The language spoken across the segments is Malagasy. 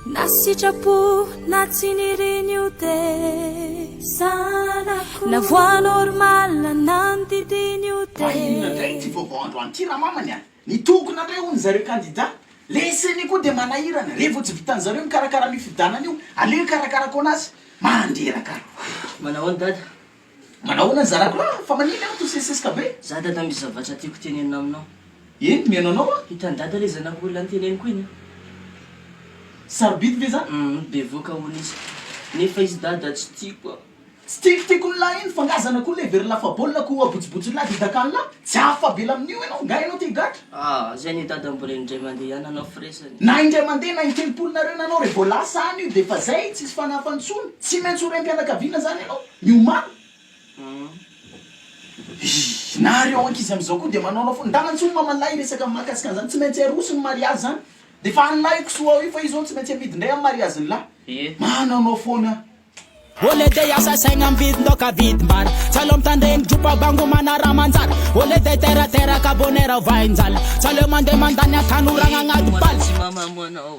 na sitrapo na tsy nirinio te zanako na voa normal na nodidinio te indray ty vaovao androany ty raha mamany a nitokona ndray hony zareo candidat leseny koa de manahirana revo tsy vitan'ny zareo mikarakara mifidanana io aleo karakarako anazy manderaka manahoana dada manahoana ny zarako raha fa maniny aho tosesesika be za dada misy zavatra tiako tenenina aminao eny miananao a hitany dada le zanako olona nyteneniko iny sarobidy ve zany bevoaka hono izy nefa izy dada tsy tiako tsy tiako nylahy iny fangazana koa le very lafabolina ko abotsibotsy lahy didakany lahy tsy afabela amin'io ianao nga ianao ty gatra zay ny dada mbola indray mandeha ihany anao fresany na indray mandeha na intelopolonareo nanao re vo lasa any io de fa zay tsisy fanafantsony tsy maintsy orem-pianakaviana zany ianao miomano nareo ankizy am'izao koa de manaonao fo ndagnantsony mamanlahy resaka mahakasika an'zany tsy maintsy arosy ny mariazy zany de fa anylahy kosoa io fa izy ao tsy maintsy amidy ndray amy mariazy ny lahy mananao foana ole de yasa saigna mividindoka vidim-bara tsalo mitandreny dropa bango manara manjara ole de terateraka bonera vainjala tsalo mandeha mandany atanora agnaty baly tsy mamamo anao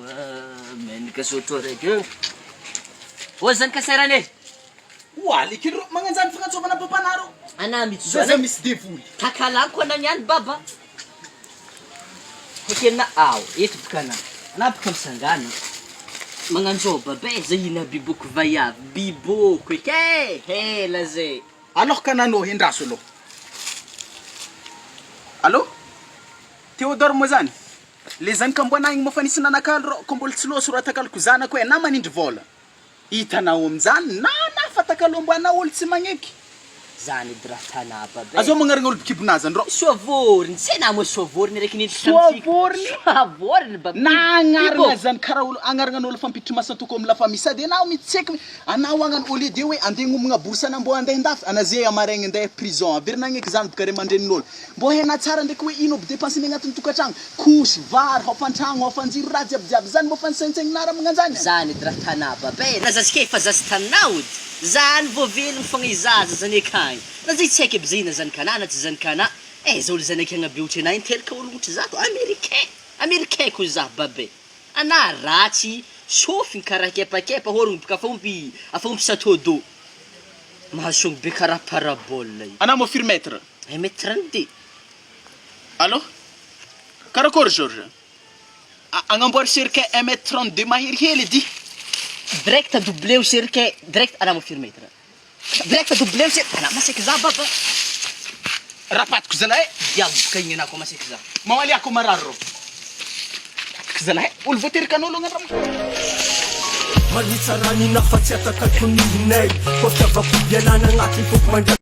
menika sotro raiky o zany kaserane oalikiro magnanjany fagnatsovana papanaro ana za misy devoly takalako ana niany baba hokenina ao eto bokana anapaka misangana magnanzao baba zay ina biboko vaiavy biboko eke hela zay alors ka nanao hendraso aloha allo Théodore moa zany le zany ka mbona igny mafanisy nanakalo ro ko mbola tsy loso ro takaloko zanako e na manindry vola hitanao am'zany na nafatakalo mbona olo tsy magneky zany dratana baba azo magnarigna olo bikibonazany ro sovoriny tsy na mo sovoriny reky nindry sovoriny baba na agnarigna zany karaha olo agnarignan'olo fampitry masatoko amy lafamille sady anao mitseky anao agnano au lieu de hoe andeha ngomagna borsana mbo andeha ndafy anaze amaregny andeha prison averina agneky zany bokare mandrenin'olo mbo hena tsara ndraiky hoe ino dépense-ny agnatin'ny tokantragno kosy vary hafantragno hafanjiro raha jiabijiaby zany mbo fansaintsaigninara magnanjany zany dratana baba na zazika efa zazy tanao zany voavelogny fogna izaza zany akagny na zay tsy haiko aby zay na zany kana na tsy zany kana zao olo zany akagny be ohatry anay telaka olo ohatry zato américain ko za babe ana ratsy sofiny karaha kepakepa horogny boka afaompy satodo mahasongo be karaha parabole ana mo firmetre mètre 32 allo karakory Georges agnamboary cirque 1m32 mahirihely edy direct doublé au cirque direct ana mo firmetre direct doublé au cirque ana masaiky za baba rapatiko zalahy diaboka igny anako masaiky za mawaly ako marary ro zalahy olo voaterikan'olo agnarama manitsarany nafa tsy atakako ninay kofiavako bialana agnaty foko mandra